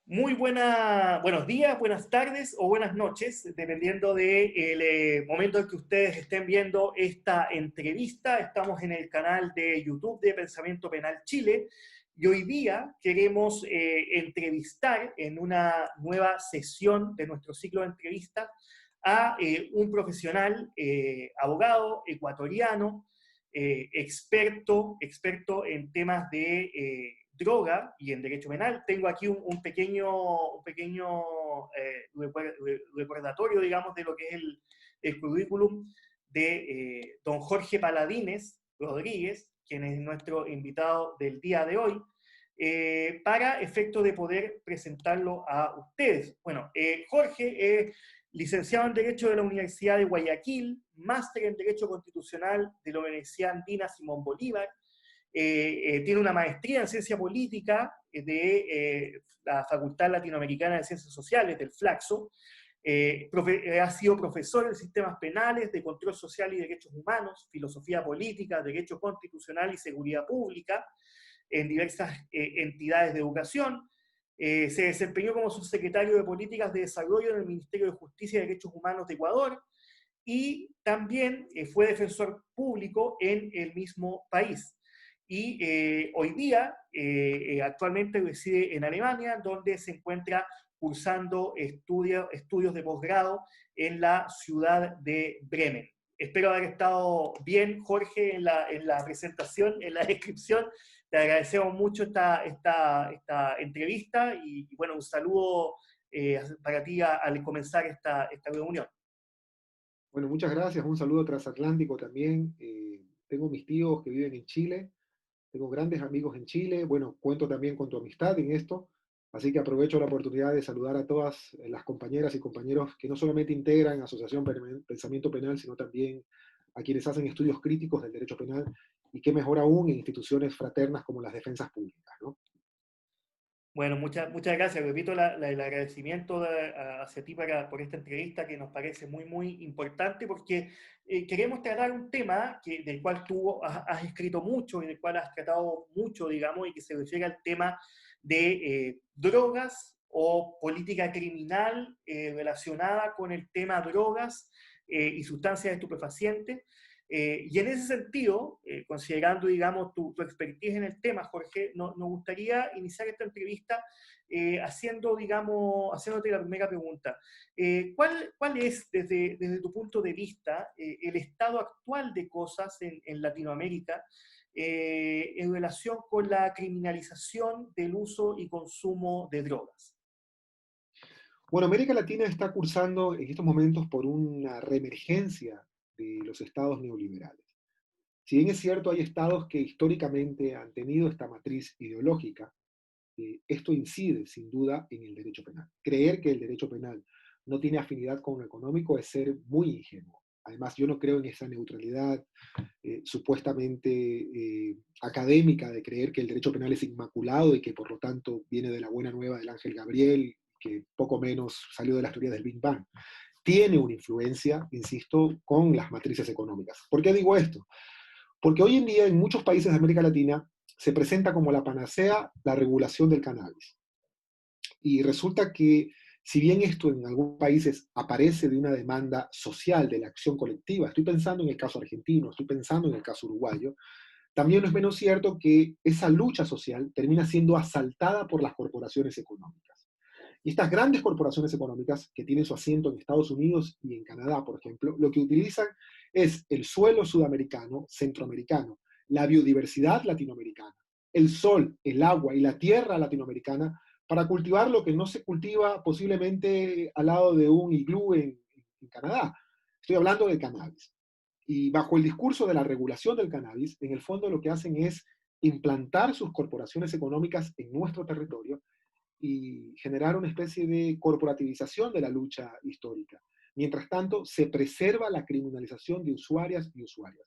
Buenos días, buenas tardes o buenas noches, dependiendo del momento en que ustedes estén viendo esta entrevista. Estamos en el canal de YouTube de Pensamiento Penal Chile y hoy día queremos entrevistar en una nueva sesión de nuestro ciclo de entrevistas a un profesional, abogado ecuatoriano, experto en temas de droga y en derecho penal. Tengo aquí un pequeño recordatorio, digamos, de lo que es el currículum de don Jorge Paladines Rodríguez, quien es nuestro invitado del día de hoy, para efecto de poder presentarlo a ustedes. Bueno, Jorge es licenciado en Derecho de la Universidad de Guayaquil, máster en Derecho Constitucional de la Universidad Andina Simón Bolívar, tiene una maestría en Ciencia Política de la Facultad Latinoamericana de Ciencias Sociales, del Flaxo. Ha sido profesor en sistemas penales, de control social y derechos humanos, filosofía política, derecho constitucional y seguridad pública en diversas entidades de educación. Se desempeñó como subsecretario de Políticas de Desarrollo en el Ministerio de Justicia y Derechos Humanos de Ecuador y también fue defensor público en el mismo país. Y hoy día, actualmente reside en Alemania, donde se encuentra cursando estudios de posgrado en la ciudad de Bremen. Espero haber estado bien, Jorge, en la presentación, en la descripción. Te agradecemos mucho esta entrevista y, bueno, un saludo para ti al comenzar esta reunión. Bueno, muchas gracias. Un saludo transatlántico también. Tengo mis tíos que viven en Chile, tengo grandes amigos en Chile. Bueno, cuento también con tu amistad en esto, así que aprovecho la oportunidad de saludar a todas las compañeras y compañeros que no solamente integran Asociación Pensamiento Penal, sino también a quienes hacen estudios críticos del derecho penal y qué mejor aún en instituciones fraternas como las defensas públicas, ¿no? Bueno, muchas gracias. Repito el agradecimiento hacia ti por esta entrevista que nos parece muy importante porque queremos tratar un tema del cual tú has escrito mucho y del cual has tratado mucho, digamos, y que se refiere al tema de drogas o política criminal relacionada con el tema drogas y sustancias estupefacientes. Y en ese sentido, considerando, digamos, tu expertise en el tema, Jorge, nos gustaría iniciar esta entrevista haciéndote la primera pregunta. ¿Cuál es, desde tu punto de vista, el estado actual de cosas en Latinoamérica en relación con la criminalización del uso y consumo de drogas? Bueno, América Latina está cursando en estos momentos por una reemergencia de los estados neoliberales. Si bien es cierto, hay estados que históricamente han tenido esta matriz ideológica, esto incide sin duda en el derecho penal. Creer que el derecho penal no tiene afinidad con lo económico es ser muy ingenuo. Además, yo no creo en esa neutralidad supuestamente académica de creer que el derecho penal es inmaculado y que por lo tanto viene de la buena nueva del Ángel Gabriel, que poco menos salió de las teorías del Big Bang. Tiene una influencia, insisto, con las matrices económicas. ¿Por qué digo esto? Porque hoy en día en muchos países de América Latina se presenta como la panacea la regulación del cannabis. Y resulta que, si bien esto en algunos países aparece de una demanda social, de la acción colectiva, estoy pensando en el caso argentino, estoy pensando en el caso uruguayo, también no es menos cierto que esa lucha social termina siendo asaltada por las corporaciones económicas. Y estas grandes corporaciones económicas, que tienen su asiento en Estados Unidos y en Canadá, por ejemplo, lo que utilizan es el suelo sudamericano, centroamericano, la biodiversidad latinoamericana, el sol, el agua y la tierra latinoamericana para cultivar lo que no se cultiva posiblemente al lado de un iglú en Canadá. Estoy hablando de cannabis. Y bajo el discurso de la regulación del cannabis, en el fondo lo que hacen es implantar sus corporaciones económicas en nuestro territorio y generar una especie de corporativización de la lucha histórica. Mientras tanto, se preserva la criminalización de usuarias y usuarios.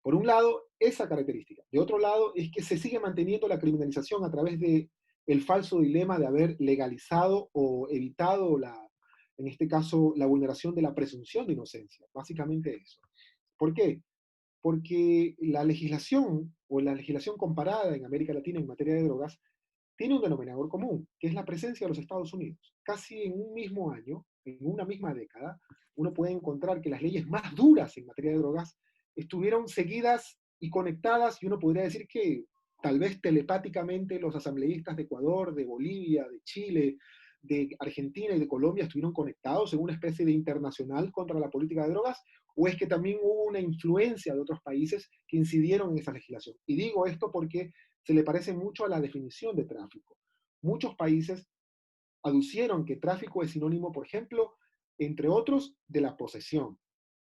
Por un lado, esa característica. De otro lado, es que se sigue manteniendo la criminalización a través de el falso dilema de haber legalizado o evitado en este caso, la vulneración de la presunción de inocencia. Básicamente eso. ¿Por qué? Porque la legislación o la legislación comparada en América Latina en materia de drogas tiene un denominador común, que es la presencia de los Estados Unidos. Casi en un mismo año, en una misma década, uno puede encontrar que las leyes más duras en materia de drogas estuvieron seguidas y conectadas, y uno podría decir que tal vez telepáticamente los asambleístas de Ecuador, de Bolivia, de Chile, de Argentina y de Colombia estuvieron conectados en una especie de internacional contra la política de drogas, o es que también hubo una influencia de otros países que incidieron en esa legislación. Y digo esto porque se le parece mucho a la definición de tráfico. Muchos países aducieron que tráfico es sinónimo, por ejemplo, entre otros, de la posesión,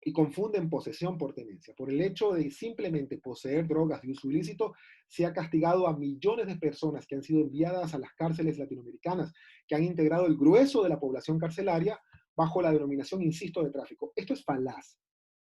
y confunden posesión por tenencia. Por el hecho de simplemente poseer drogas de uso ilícito, se ha castigado a millones de personas que han sido enviadas a las cárceles latinoamericanas, que han integrado el grueso de la población carcelaria bajo la denominación, insisto, de tráfico. Esto es falaz,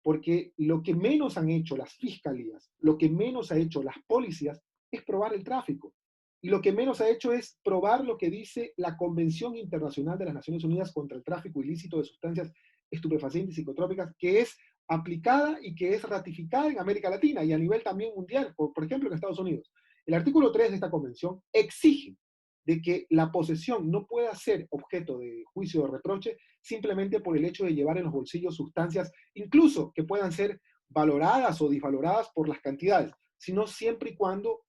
porque lo que menos han hecho las fiscalías, lo que menos ha hecho las policías, es probar el tráfico. Y lo que menos ha hecho es probar lo que dice la Convención Internacional de las Naciones Unidas contra el Tráfico Ilícito de Sustancias Estupefacientes y Psicotrópicas, que es aplicada y que es ratificada en América Latina y a nivel también mundial, por ejemplo en Estados Unidos. El artículo 3 de esta convención exige de que la posesión no pueda ser objeto de juicio o reproche simplemente por el hecho de llevar en los bolsillos sustancias, incluso que puedan ser valoradas o disvaloradas por las cantidades, sino siempre y cuando,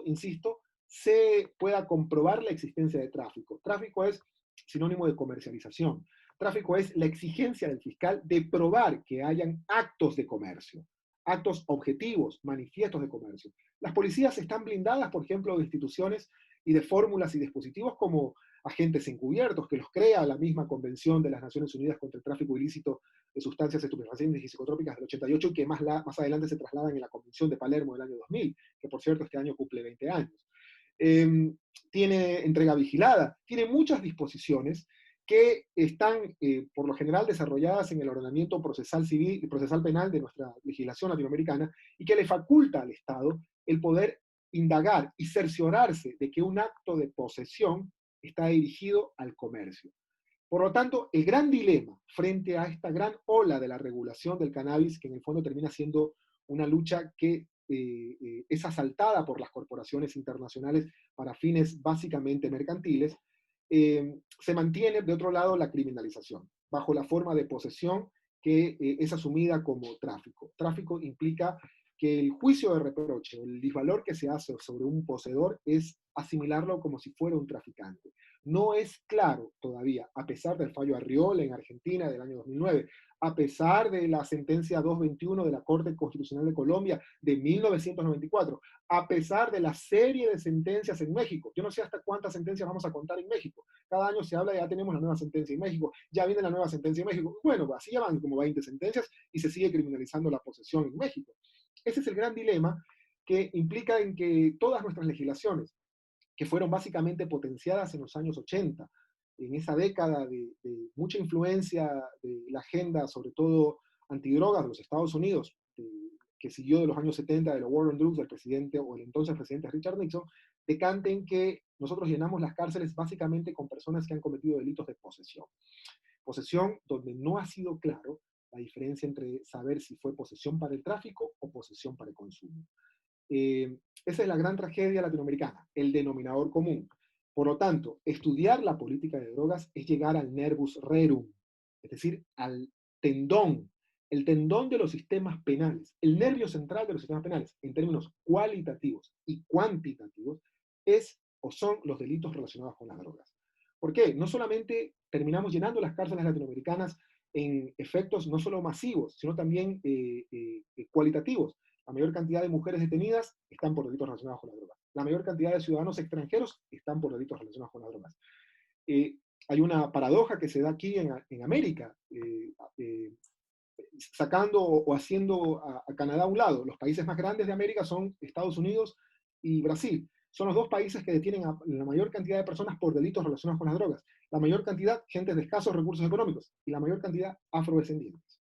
insisto, se pueda comprobar la existencia de tráfico. Tráfico es sinónimo de comercialización. Tráfico es la exigencia del fiscal de probar que hayan actos de comercio, actos objetivos, manifiestos de comercio. Las policías están blindadas, por ejemplo, de instituciones y de fórmulas y dispositivos como agentes encubiertos, que los crea la misma Convención de las Naciones Unidas contra el Tráfico Ilícito de Sustancias Estupefacientes y Psicotrópicas del 88, y que más adelante se trasladan en la Convención de Palermo del año 2000, que por cierto este año cumple 20 años. Tiene entrega vigilada, tiene muchas disposiciones que están por lo general desarrolladas en el ordenamiento procesal civil y procesal penal de nuestra legislación latinoamericana, y que le faculta al Estado el poder indagar y cerciorarse de que un acto de posesión está dirigido al comercio. Por lo tanto, el gran dilema frente a esta gran ola de la regulación del cannabis, que en el fondo termina siendo una lucha que es asaltada por las corporaciones internacionales para fines básicamente mercantiles, se mantiene de otro lado la criminalización, bajo la forma de posesión que es asumida como tráfico. Tráfico implica que el juicio de reproche, el disvalor que se hace sobre un poseedor, es asimilarlo como si fuera un traficante. No es claro todavía, a pesar del fallo Arriola en Argentina del año 2009, a pesar de la sentencia 221 de la Corte Constitucional de Colombia de 1994, a pesar de la serie de sentencias en México. Yo no sé hasta cuántas sentencias vamos a contar en México. Cada año se habla de ya tenemos la nueva sentencia en México, ya viene la nueva sentencia en México. Bueno, así ya van como 20 sentencias y se sigue criminalizando la posesión en México. Ese es el gran dilema que implica en que todas nuestras legislaciones, que fueron básicamente potenciadas en los años 80, en esa década de mucha influencia de la agenda, sobre todo antidrogas de los Estados Unidos, que siguió de los años 70 de los War on Drugs del presidente o el entonces presidente Richard Nixon, decanten que nosotros llenamos las cárceles básicamente con personas que han cometido delitos de posesión. Posesión donde no ha sido claro la diferencia entre saber si fue posesión para el tráfico o posesión para el consumo. Esa es la gran tragedia latinoamericana, el denominador común. Por lo tanto, estudiar la política de drogas es llegar al nervus rerum, es decir, al tendón, el tendón de los sistemas penales, el nervio central de los sistemas penales, en términos cualitativos y cuantitativos, es o son los delitos relacionados con las drogas. ¿Por qué? No solamente terminamos llenando las cárceles latinoamericanas en efectos no solo masivos, sino también cualitativos. La mayor cantidad de mujeres detenidas están por delitos relacionados con la droga. La mayor cantidad de ciudadanos extranjeros están por delitos relacionados con las drogas. Hay una paradoja que se da aquí en América, sacando o haciendo a Canadá a un lado. Los países más grandes de América son Estados Unidos y Brasil. Son los dos países que detienen a la mayor cantidad de personas por delitos relacionados con las drogas. La mayor cantidad, gente de escasos recursos económicos, y la mayor cantidad, afrodescendientes.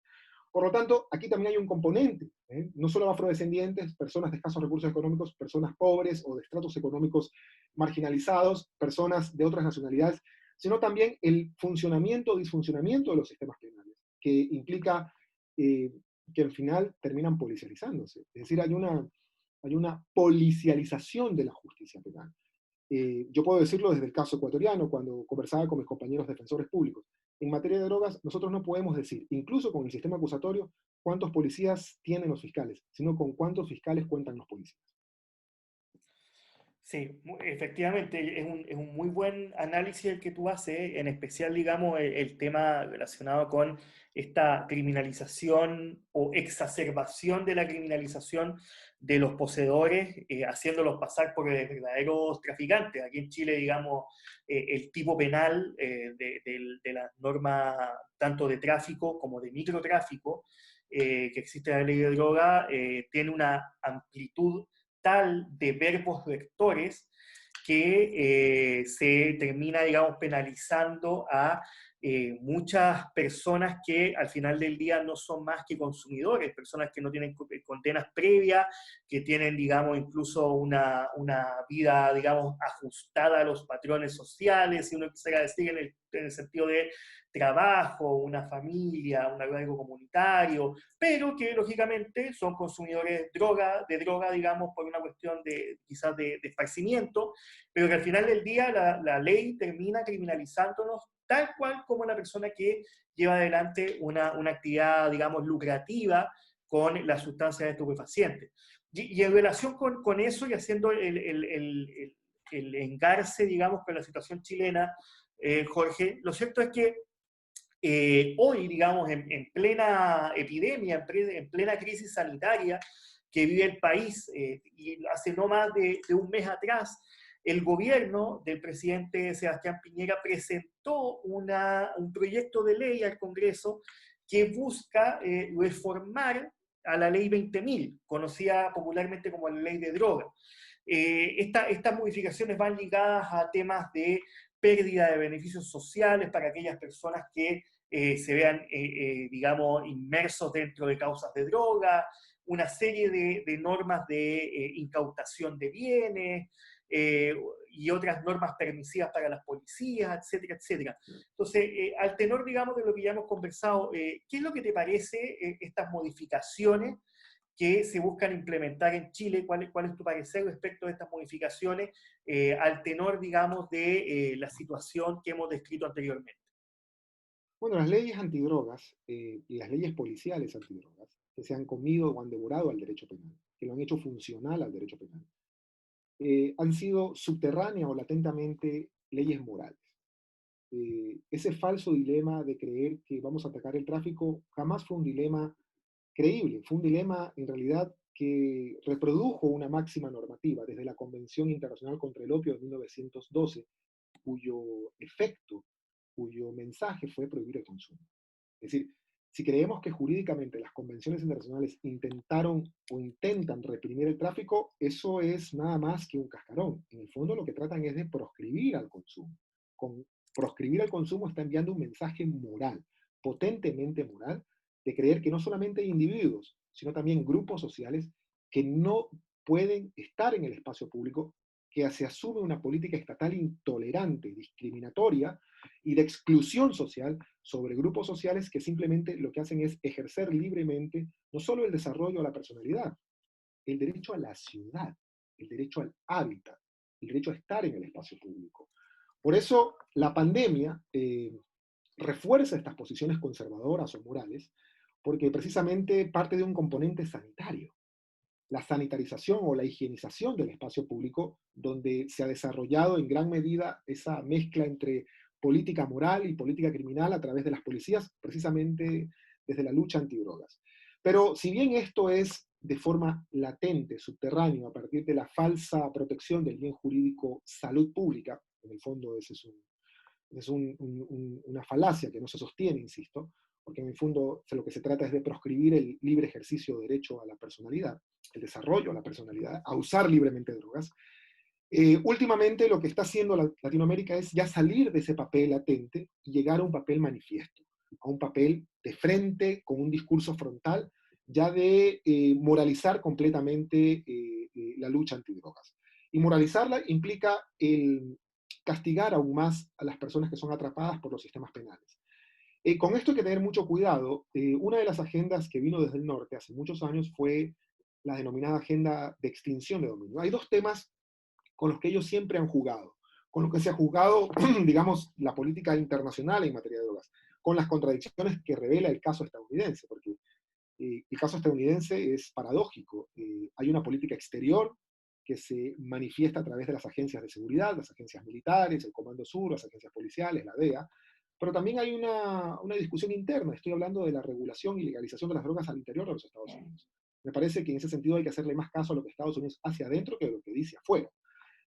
Por lo tanto, aquí también hay un componente, no solo afrodescendientes, personas de escasos recursos económicos, personas pobres o de estratos económicos marginalizados, personas de otras nacionalidades, sino también el funcionamiento o disfuncionamiento de los sistemas penales, que implica que al final terminan policializándose. Es decir, hay una policialización de la justicia penal. Yo puedo decirlo desde el caso ecuatoriano, cuando conversaba con mis compañeros defensores públicos. En materia de drogas, nosotros no podemos decir, incluso con el sistema acusatorio, cuántos policías tienen los fiscales, sino con cuántos fiscales cuentan los policías. Sí, efectivamente, es un muy buen análisis el que tú haces, en especial, digamos, el tema relacionado con esta criminalización o exacerbación de la criminalización de los poseedores, haciéndolos pasar por verdaderos traficantes. Aquí en Chile, digamos, el tipo penal de las normas tanto de tráfico como de microtráfico que existe en la ley de droga tiene una amplitud tal de verbos vectores que se termina, digamos, penalizando a muchas personas que al final del día no son más que consumidores, personas que no tienen condenas previas, que tienen, digamos, incluso una vida, digamos, ajustada a los patrones sociales, si uno quisiera decir en el sentido de trabajo, una familia, un algo comunitario, pero que lógicamente son consumidores de droga, digamos, por una cuestión de quizás de esparcimiento, pero que al final del día la ley termina criminalizándonos tal cual como la persona que lleva adelante una actividad, digamos, lucrativa con las sustancias estupefacientes. Y en relación con eso y haciendo el engarce, digamos, con la situación chilena, Jorge, lo cierto es que hoy, digamos, en plena epidemia, en plena crisis sanitaria que vive el país, y hace no más de un mes atrás, el gobierno del presidente Sebastián Piñera presentó un proyecto de ley al Congreso que busca reformar a la ley 20.000, conocida popularmente como la ley de drogas. Estas modificaciones van ligadas a temas de pérdida de beneficios sociales para aquellas personas que se vean, digamos, inmersos dentro de causas de droga, una serie de normas de incautación de bienes y otras normas permisivas para las policías, etcétera, etcétera. Entonces, al tenor, digamos, de lo que ya hemos conversado, ¿qué es lo que te parece estas modificaciones que se buscan implementar en Chile? ¿Cuál es tu parecer respecto de estas modificaciones al tenor, digamos, de la situación que hemos descrito anteriormente? Bueno, las leyes antidrogas y las leyes policiales antidrogas que se han comido o han devorado al derecho penal, que lo han hecho funcional al derecho penal, han sido subterráneas o latentamente leyes morales. Ese falso dilema de creer que vamos a atacar el tráfico jamás fue un dilema creíble, fue un dilema en realidad que reprodujo una máxima normativa desde la Convención Internacional contra el Opio de 1912, cuyo efecto, cuyo mensaje fue prohibir el consumo. Es decir, si creemos que jurídicamente las convenciones internacionales intentaron o intentan reprimir el tráfico, eso es nada más que un cascarón. En el fondo lo que tratan es de proscribir al consumo. Con proscribir al consumo está enviando un mensaje moral, potentemente moral, de creer que no solamente hay individuos, sino también grupos sociales que no pueden estar en el espacio público, que se asume una política estatal intolerante, discriminatoria y de exclusión social sobre grupos sociales que simplemente lo que hacen es ejercer libremente no solo el desarrollo a la personalidad, el derecho a la ciudad, el derecho al hábitat, el derecho a estar en el espacio público. Por eso la pandemia refuerza estas posiciones conservadoras o morales, porque precisamente parte de un componente sanitario, la sanitarización o la higienización del espacio público, donde se ha desarrollado en gran medida esa mezcla entre política moral y política criminal a través de las policías, precisamente desde la lucha antidrogas. Pero si bien esto es de forma latente, subterráneo, a partir de la falsa protección del bien jurídico salud pública, en el fondo ese es una falacia que no se sostiene, insisto, porque en el fondo lo que se trata es de proscribir el libre ejercicio de derecho a la personalidad, el desarrollo a la personalidad, a usar libremente drogas. Últimamente lo que está haciendo Latinoamérica es ya salir de ese papel latente y llegar a un papel manifiesto, a un papel de frente, con un discurso frontal, ya de moralizar completamente la lucha antidrogas. Y moralizarla implica el castigar aún más a las personas que son atrapadas por los sistemas penales. Con esto hay que tener mucho cuidado. Una de las agendas que vino desde el norte hace muchos años fue la denominada agenda de extinción de dominio. Hay dos temas con los que ellos siempre han jugado, con lo que se ha jugado, digamos, la política internacional en materia de drogas, con las contradicciones que revela el caso estadounidense, porque el caso estadounidense es paradójico. Hay una política exterior que se manifiesta a través de las agencias de seguridad, las agencias militares, el Comando Sur, las agencias policiales, la DEA, pero también hay una discusión interna. Estoy hablando de la regulación y legalización de las drogas al interior de los Estados Unidos. Me parece que en ese sentido hay que hacerle más caso a lo que Estados Unidos hace adentro que a lo que dice afuera.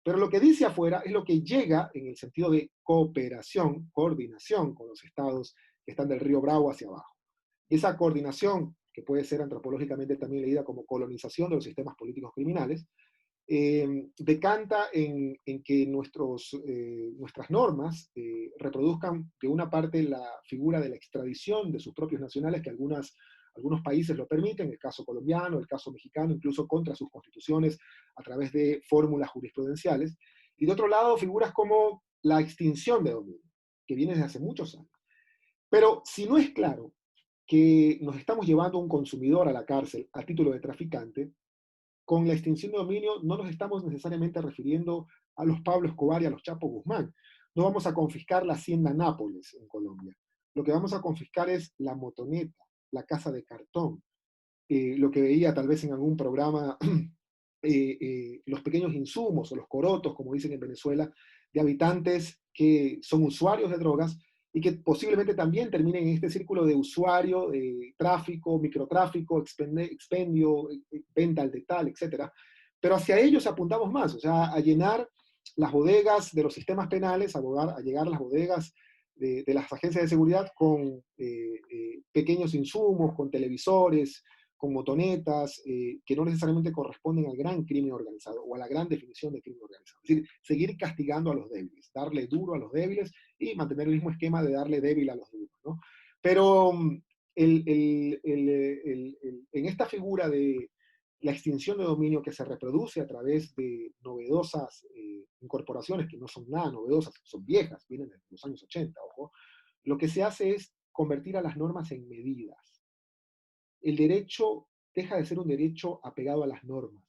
Pero lo que dice afuera es lo que llega en el sentido de cooperación, coordinación con los estados que están del río Bravo hacia abajo. Esa coordinación, que puede ser antropológicamente también leída como colonización de los sistemas políticos criminales, decanta en que nuestras normas reproduzcan de una parte la figura de la extradición de sus propios nacionales, que algunos países lo permiten, el caso colombiano, el caso mexicano, incluso contra sus constituciones a través de fórmulas jurisprudenciales, y de otro lado figuras como la extinción de dominio, que viene desde hace muchos años. Pero si no es claro que nos estamos llevando a un consumidor a la cárcel a título de traficante, con la extinción de dominio no nos estamos necesariamente refiriendo a los Pablo Escobar y a los Chapo Guzmán. No vamos a confiscar la hacienda Nápoles en Colombia. Lo que vamos a confiscar es la motoneta, la casa de cartón, lo que veía tal vez en algún programa, los pequeños insumos o los corotos, como dicen en Venezuela, de habitantes que son usuarios de drogas y que posiblemente también terminen en este círculo de usuario, tráfico, microtráfico, expendio, venta al detal, etc. Pero hacia ellos apuntamos más, o sea, a llenar las bodegas de los sistemas penales, a llegar a las bodegas de las agencias de seguridad con pequeños insumos, con televisores, con motonetas, que no necesariamente corresponden al gran crimen organizado o a la gran definición de crimen organizado. Es decir, seguir castigando a los débiles, darle duro a los débiles y mantener el mismo esquema de darle débil a los duros, ¿no? Pero en esta figura de la extinción de dominio que se reproduce a través de novedosas incorporaciones, que no son nada novedosas, son viejas, vienen de los años 80, ojo, lo que se hace es convertir a las normas en medidas. El derecho deja de ser un derecho apegado a las normas.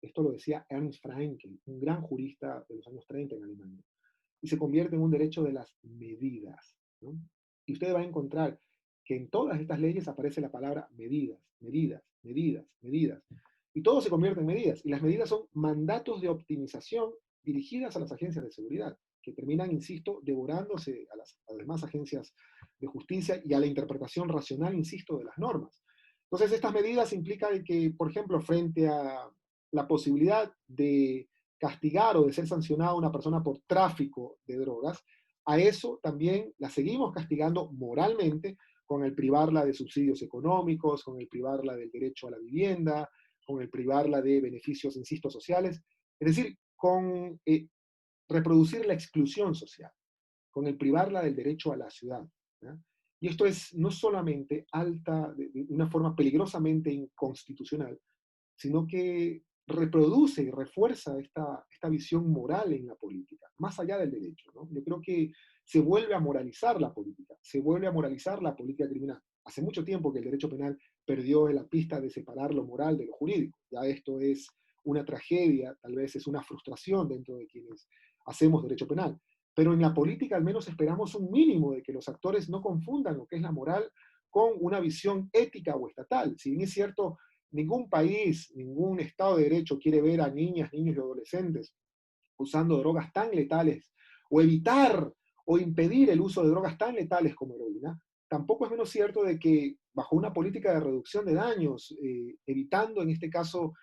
Esto lo decía Ernst Fraenkel, un gran jurista de los años 30 en Alemania. Y se convierte en un derecho de las medidas, ¿no? Y usted va a encontrar que en todas estas leyes aparece la palabra medidas, medidas, medidas, medidas. Y todo se convierte en medidas. Y las medidas son mandatos de optimización dirigidas a las agencias de seguridad, que terminan, insisto, devorándose a las demás agencias de justicia y a la interpretación racional, insisto, de las normas. Entonces, estas medidas implican que, por ejemplo, frente a la posibilidad de castigar o de ser sancionada a una persona por tráfico de drogas, a eso también la seguimos castigando moralmente con el privarla de subsidios económicos, con el privarla del derecho a la vivienda, con el privarla de beneficios, insisto, sociales, es decir, con reproducir la exclusión social, con el privarla del derecho a la ciudad, ¿ya? Y esto es no solamente alta, de una forma peligrosamente inconstitucional, sino que reproduce y refuerza esta visión moral en la política, más allá del derecho, ¿no? Yo creo que se vuelve a moralizar la política, se vuelve a moralizar la política criminal. Hace mucho tiempo que el derecho penal perdió la pista de separar lo moral de lo jurídico. Ya esto es una tragedia, tal vez es una frustración dentro de quienes hacemos derecho penal. Pero en la política al menos esperamos un mínimo de que los actores no confundan lo que es la moral con una visión ética o estatal. Si bien es cierto, ningún país, ningún Estado de Derecho quiere ver a niñas, niños y adolescentes usando drogas tan letales o evitar o impedir el uso de drogas tan letales como heroína. Tampoco es menos cierto de que bajo una política de reducción de daños, evitando en este caso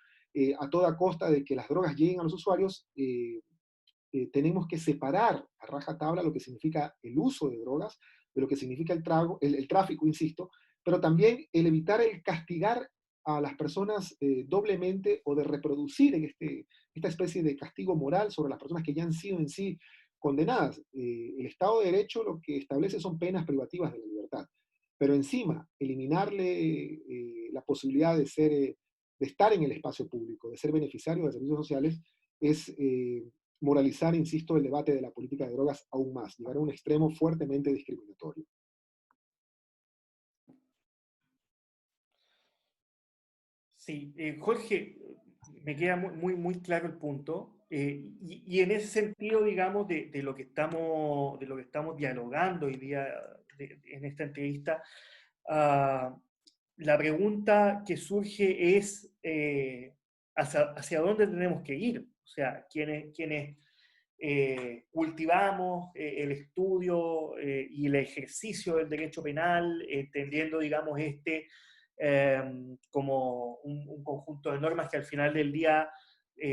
a toda costa de que las drogas lleguen a los usuarios, tenemos que separar a rajatabla lo que significa el uso de drogas de lo que significa el tráfico, insisto, pero también el evitar el castigar a las personas doblemente o de reproducir en esta especie de castigo moral sobre las personas que ya han sido en sí condenadas. El Estado de Derecho lo que establece son penas privativas de la libertad, pero encima eliminarle la posibilidad de estar en el espacio público, de ser beneficiario de servicios sociales, es moralizar, insisto, el debate de la política de drogas aún más, llegar a un extremo fuertemente discriminatorio. Sí, Jorge, me queda muy, muy, muy claro el punto. Y en ese sentido, digamos, de lo que estamos dialogando hoy día en esta entrevista, ah, la pregunta que surge es hacia dónde tenemos que ir. O sea, quienes cultivamos el estudio y el ejercicio del derecho penal, entendiendo, digamos, como un conjunto de normas que al final del día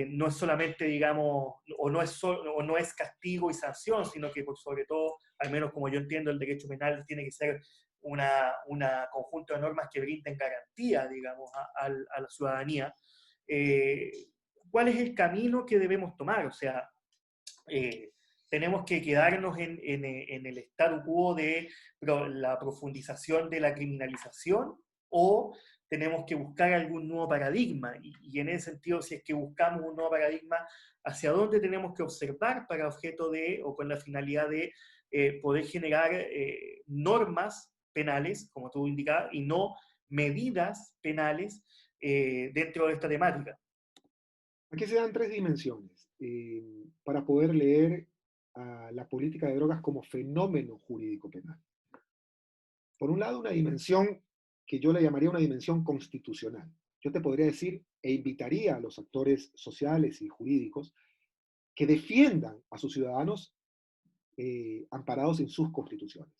no es solamente, digamos, o no es castigo y sanción, sino que por sobre todo, al menos como yo entiendo, el derecho penal tiene que ser una conjunto de normas que brinden garantía, digamos, a la ciudadanía. Eh, ¿Cuál es el camino que debemos tomar? O sea, eh, tenemos que quedarnos en el statu quo de la profundización de la criminalización o tenemos que buscar algún nuevo paradigma. Y en ese sentido, si es que buscamos un nuevo paradigma, ¿hacia dónde tenemos que observar para objeto de o con la finalidad de poder generar normas penales, como tú indicabas, y no medidas penales dentro de esta temática? Aquí se dan tres dimensiones para poder leer a la política de drogas como fenómeno jurídico penal. Por un lado, una dimensión que yo le llamaría una dimensión constitucional. Yo te podría decir e invitaría a los actores sociales y jurídicos que defiendan a sus ciudadanos amparados en sus constituciones.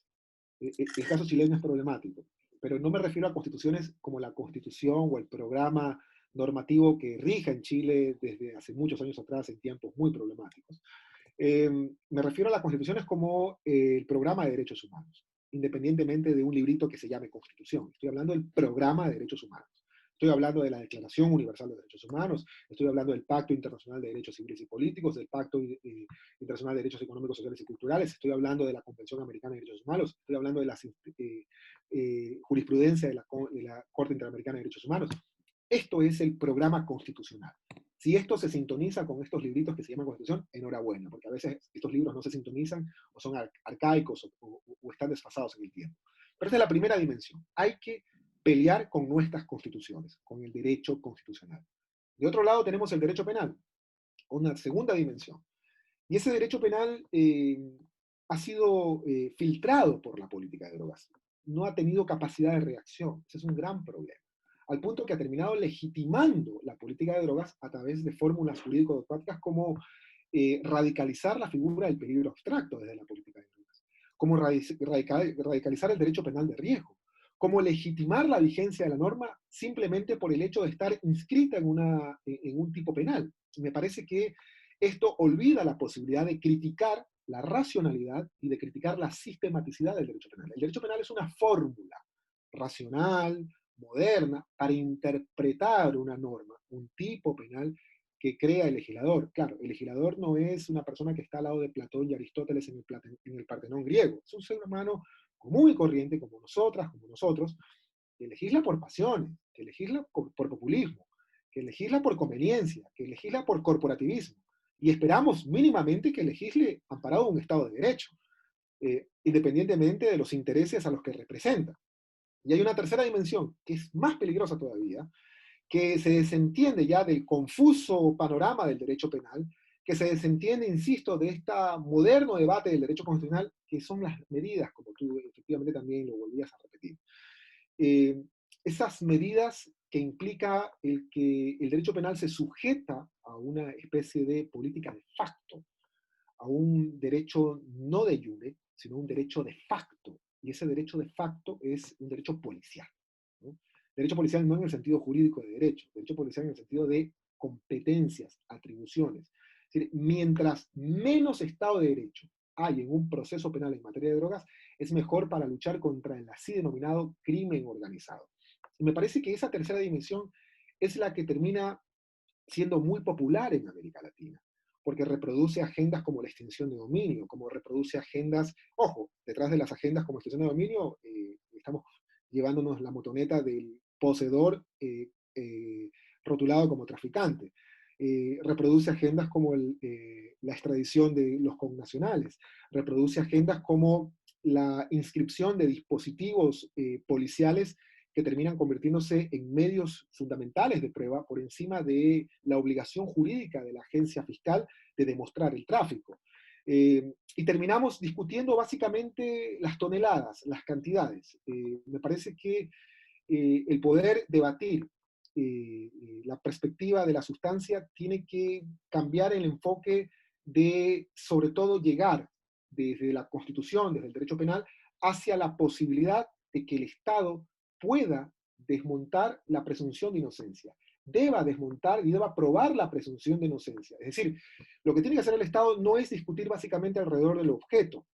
El caso chileno es problemático, pero no me refiero a constituciones como la constitución o el programa normativo que rija en Chile desde hace muchos años atrás en tiempos muy problemáticos. Me refiero a las constituciones como el programa de derechos humanos, independientemente de un librito que se llame Constitución. Estoy hablando del programa de derechos humanos. Estoy hablando de la Declaración Universal de Derechos Humanos, estoy hablando del Pacto Internacional de Derechos Civiles y Políticos, del Pacto Internacional de Derechos Económicos, Sociales y Culturales, estoy hablando de la Convención Americana de Derechos Humanos, estoy hablando de la jurisprudencia de la Corte Interamericana de Derechos Humanos. Esto es el programa constitucional. Si esto se sintoniza con estos libritos que se llaman Constitución, enhorabuena, porque a veces estos libros no se sintonizan o son arcaicos o están desfasados en el tiempo. Pero esa es la primera dimensión. Hay que pelear con nuestras constituciones, con el derecho constitucional. De otro lado tenemos el derecho penal, una segunda dimensión. Y ese derecho penal ha sido filtrado por la política de drogas. No ha tenido capacidad de reacción. Ese es un gran problema. Al punto que ha terminado legitimando la política de drogas a través de fórmulas jurídico-dogmáticas como radicalizar la figura del peligro abstracto desde la política de drogas, como radicalizar el derecho penal de riesgo, como legitimar la vigencia de la norma simplemente por el hecho de estar inscrita en un tipo penal. Me parece que esto olvida la posibilidad de criticar la racionalidad y de criticar la sistematicidad del derecho penal. El derecho penal es una fórmula racional, moderna, para interpretar una norma, un tipo penal que crea el legislador. Claro, el legislador no es una persona que está al lado de Platón y Aristóteles en el Partenón griego. Es un ser humano común y corriente, como nosotras, como nosotros, que legisla por pasiones, que legisla por populismo, que legisla por conveniencia, que legisla por corporativismo. Y esperamos mínimamente que legisle amparado en un Estado de Derecho, independientemente de los intereses a los que representa. Y hay una tercera dimensión, que es más peligrosa todavía, que se desentiende ya del confuso panorama del derecho penal, que se desentiende, insisto, de este moderno debate del derecho constitucional, que son las medidas, como tú efectivamente también lo volvías a repetir. Eh, Esas medidas que implica el que el derecho penal se sujeta a una especie de política de facto, a un derecho no de jure, sino un derecho de facto. Y ese derecho de facto es un derecho policial, ¿no? Derecho policial no en el sentido jurídico de derecho policial en el sentido de competencias, atribuciones. Es decir, mientras menos Estado de Derecho hay en un proceso penal en materia de drogas, es mejor para luchar contra el así denominado crimen organizado. Y me parece que esa tercera dimensión es la que termina siendo muy popular en América Latina, porque reproduce agendas como la extinción de dominio, como reproduce agendas, ojo, detrás de las agendas como extinción de dominio, estamos llevándonos la motoneta del poseedor rotulado como traficante. Reproduce agendas como la extradición de los connacionales, reproduce agendas como la inscripción de dispositivos policiales que terminan convirtiéndose en medios fundamentales de prueba por encima de la obligación jurídica de la agencia fiscal de demostrar el tráfico. Y terminamos discutiendo básicamente las toneladas, las cantidades. Me parece que el poder debatir la perspectiva de la sustancia tiene que cambiar el enfoque de, sobre todo, llegar desde la Constitución, desde el derecho penal, hacia la posibilidad de que el Estado pueda desmontar la presunción de inocencia, deba desmontar y deba probar la presunción de inocencia. Es decir, lo que tiene que hacer el Estado no es discutir básicamente alrededor del objeto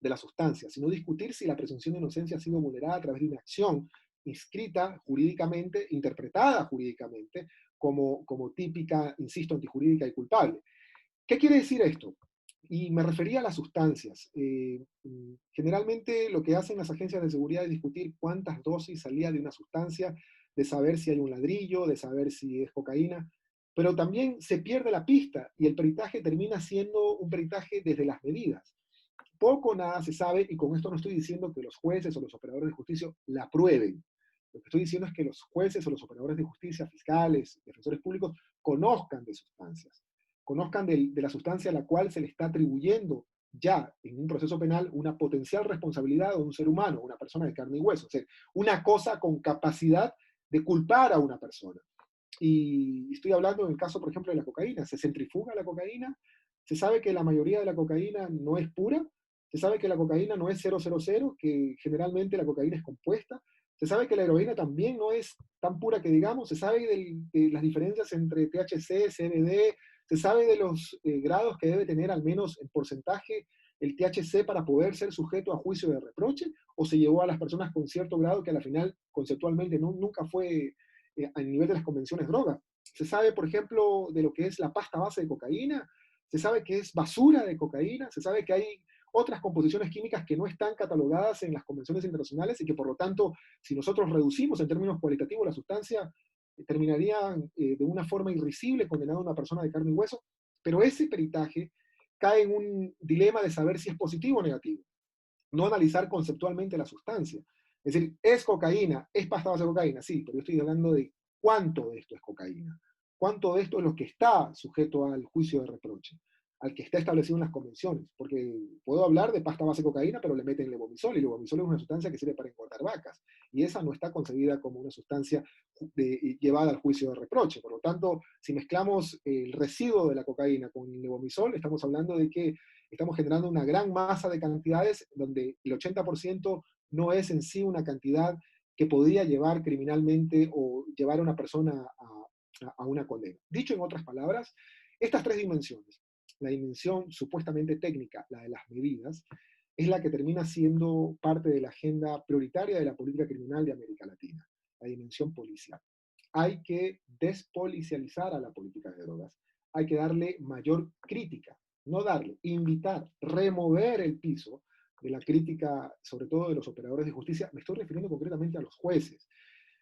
de la sustancia, sino discutir si la presunción de inocencia ha sido vulnerada a través de una acción inscrita jurídicamente, interpretada jurídicamente, como típica, insisto, antijurídica y culpable. ¿Qué quiere decir esto? Y me refería a las sustancias. Generalmente lo que hacen las agencias de seguridad es discutir cuántas dosis salía de una sustancia, de saber si hay un ladrillo, de saber si es cocaína, pero también se pierde la pista y el peritaje termina siendo un peritaje desde las medidas. Poco o nada se sabe, y con esto no estoy diciendo que los jueces o los operadores de justicia la prueben. Lo que estoy diciendo es que los jueces o los operadores de justicia, fiscales, defensores públicos, conozcan de sustancias, conozcan de la sustancia a la cual se le está atribuyendo ya en un proceso penal una potencial responsabilidad de un ser humano, una persona de carne y hueso, o sea, una cosa con capacidad de culpar a una persona. Y estoy hablando en el caso, por ejemplo, de la cocaína. Se centrifuga la cocaína, se sabe que la mayoría de la cocaína no es pura, se sabe que la cocaína no es 000, que generalmente la cocaína es compuesta, se sabe que la heroína también no es tan pura que digamos, se sabe de las diferencias entre THC, CBD, se sabe de los grados que debe tener al menos en porcentaje el THC para poder ser sujeto a juicio de reproche, o se llevó a las personas con cierto grado que a la final conceptualmente nunca fue a nivel de las convenciones drogas. Se sabe, por ejemplo, de lo que es la pasta base de cocaína, se sabe que es basura de cocaína, se sabe que hay otras composiciones químicas que no están catalogadas en las convenciones internacionales y que por lo tanto, si nosotros reducimos en términos cualitativos la sustancia, terminarían de una forma irrisible condenando a una persona de carne y hueso, pero ese peritaje cae en un dilema de saber si es positivo o negativo, no analizar conceptualmente la sustancia. Es decir, ¿es cocaína? ¿Es pasta base de cocaína? Sí, pero yo estoy hablando de cuánto de esto es cocaína. ¿Cuánto de esto es lo que está sujeto al juicio de reproche? Al que está establecido en las convenciones? Porque puedo hablar de pasta base de cocaína, pero le meten levomisol, y levomisol es una sustancia que sirve para engordar vacas, y esa no está concebida como una sustancia llevada al juicio de reproche. Por lo tanto, si mezclamos el residuo de la cocaína con el levomisol, estamos hablando de que estamos generando una gran masa de cantidades donde el 80% no es en sí una cantidad que podría llevar criminalmente o llevar a una persona a una condena. Dicho en otras palabras, estas tres dimensiones, la dimensión supuestamente técnica, la de las medidas, es la que termina siendo parte de la agenda prioritaria de la política criminal de América Latina, la dimensión policial. Hay que despolicializar a la política de drogas, hay que darle mayor crítica, no darle, invitar, remover el piso de la crítica, sobre todo de los operadores de justicia. Me estoy refiriendo concretamente a los jueces.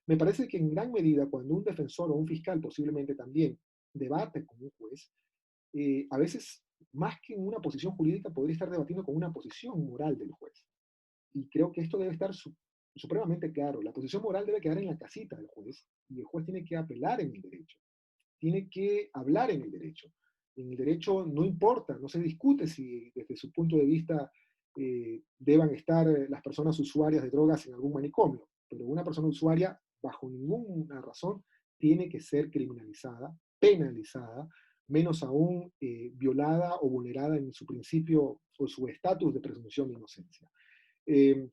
Me parece que en gran medida cuando un defensor o un fiscal posiblemente también debate con un juez, a veces más que en una posición jurídica podría estar debatiendo con una posición moral del juez. Y creo que esto debe estar supremamente claro. La posición moral debe quedar en la casita del juez y el juez tiene que apelar en el derecho, tiene que hablar en el derecho. En el derecho no importa, no se discute si desde su punto de vista deban estar las personas usuarias de drogas en algún manicomio, pero una persona usuaria bajo ninguna razón tiene que ser criminalizada, penalizada, menos aún violada o vulnerada en su principio o su estatus de presunción de inocencia. Eh,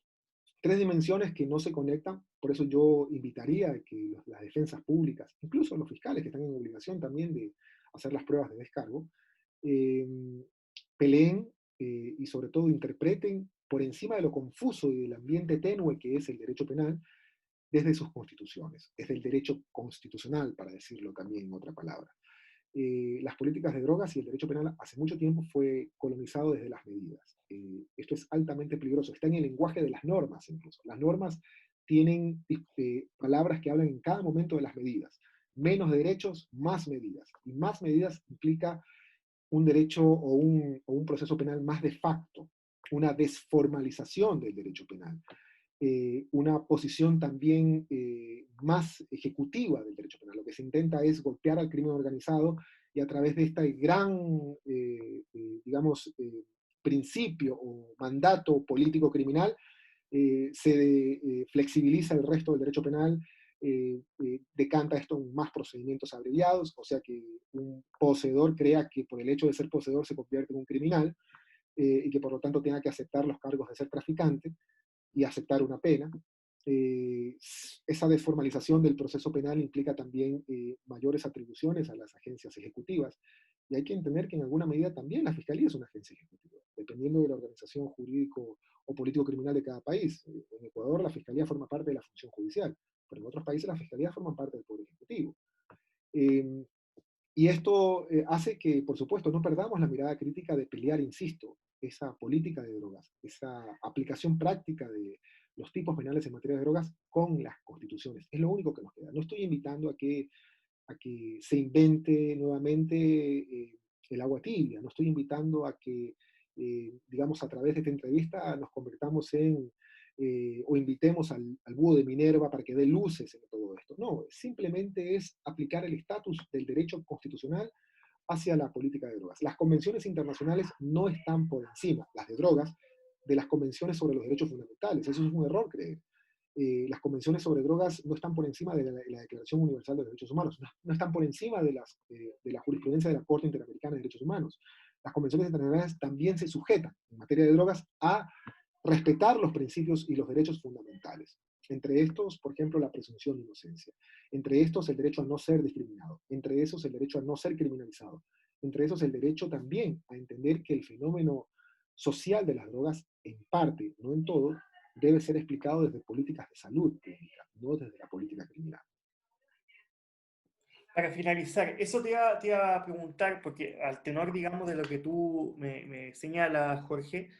Tres dimensiones que no se conectan, por eso yo invitaría a que las defensas públicas, incluso los fiscales que están en obligación también de hacer las pruebas de descargo, eh, peleen y sobre todo interpreten por encima de lo confuso y del ambiente tenue que es el derecho penal, desde sus constituciones, desde el derecho constitucional, para decirlo también en otra palabra. Las políticas de drogas y el derecho penal hace mucho tiempo fue colonizado desde las medidas. Esto es altamente peligroso, está en el lenguaje de las normas incluso. Las normas tienen palabras que hablan en cada momento de las medidas. Menos derechos, más medidas. Y más medidas implica un derecho o un proceso penal más de facto, una desformalización del derecho penal. una posición también más ejecutiva del derecho penal. Lo que se intenta es golpear al crimen organizado y a través de este gran, digamos, principio o mandato político criminal, se flexibiliza el resto del derecho penal, decanta esto en más procedimientos abreviados, o sea que un poseedor crea que por el hecho de ser poseedor se convierte en un criminal, y que por lo tanto tenga que aceptar los cargos de ser traficante y aceptar una pena. Esa desformalización del proceso penal implica también mayores atribuciones a las agencias ejecutivas. Y hay que entender que en alguna medida también la Fiscalía es una agencia ejecutiva, dependiendo de la organización jurídico o político-criminal de cada país. En Ecuador la Fiscalía forma parte de la función judicial, pero en otros países la Fiscalía forma parte del Poder Ejecutivo. Eh, y esto hace que, por supuesto, no perdamos la mirada crítica de pelear, insisto, esa política de drogas, esa aplicación práctica de los tipos penales en materia de drogas con las constituciones. Es lo único que nos queda. No estoy invitando a que se invente nuevamente el agua tibia, no estoy invitando a que, digamos, a través de esta entrevista nos convertamos en, o invitemos al búho de Minerva para que dé luces en todo esto. No, simplemente es aplicar el estatus del derecho constitucional hacia la política de drogas. Las convenciones internacionales no están por encima, las de drogas, de las convenciones sobre los derechos fundamentales. Eso es un error creer. Las convenciones sobre drogas no están por encima de la Declaración Universal de los Derechos Humanos, no están por encima de la jurisprudencia de la Corte Interamericana de Derechos Humanos. Las convenciones internacionales también se sujetan, en materia de drogas, a respetar los principios y los derechos fundamentales. Entre estos, por ejemplo, la presunción de inocencia. Entre estos, el derecho a no ser discriminado. Entre esos, el derecho a no ser criminalizado. Entre esos, el derecho también a entender que el fenómeno social de las drogas, en parte, no en todo, debe ser explicado desde políticas de salud pública, no desde la política criminal. Para finalizar, eso te iba a preguntar, porque al tenor, digamos, de lo que tú me señalas, Jorge,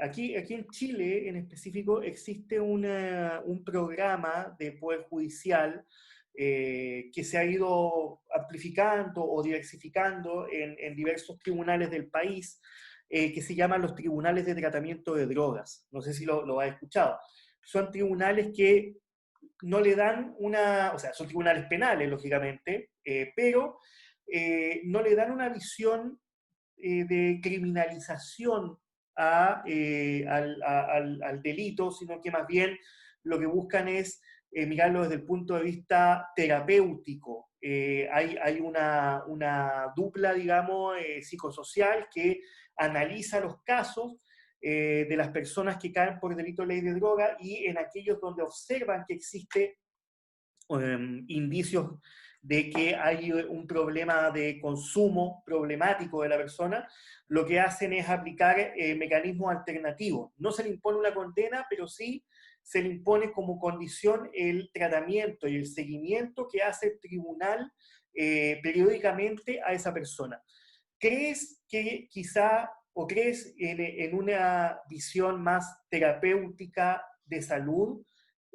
aquí en Chile en específico existe un programa de Poder Judicial que se ha ido amplificando o diversificando en diversos tribunales del país, que se llaman los tribunales de tratamiento de drogas. No sé si lo has escuchado. Son tribunales que no le dan o sea, son tribunales penales, lógicamente, pero no le dan una visión de criminalización al delito, sino que más bien lo que buscan es mirarlo desde el punto de vista terapéutico. Hay una dupla, digamos, psicosocial que analiza los casos de las personas que caen por delito de ley de droga, y en aquellos donde observan que existe indicios de que hay un problema de consumo problemático de la persona, lo que hacen es aplicar mecanismos alternativos. No se le impone una condena, pero sí se le impone como condición el tratamiento y el seguimiento que hace el tribunal periódicamente a esa persona. ¿Crees que quizá, o crees en una visión más terapéutica de salud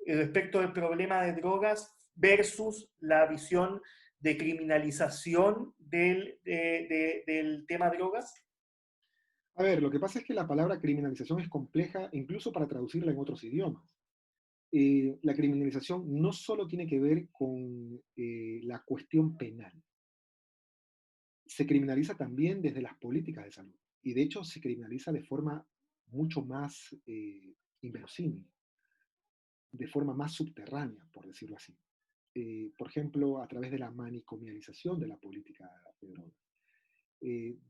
respecto del problema de drogas versus la visión de criminalización del tema drogas? A ver, lo que pasa es que la palabra criminalización es compleja incluso para traducirla en otros idiomas. La criminalización no solo tiene que ver con la cuestión penal, se criminaliza también desde las políticas de salud. Y de hecho se criminaliza de forma mucho más inverosímil, de forma más subterránea, por decirlo así. Por ejemplo, a través de la manicomialización de la política de drogas,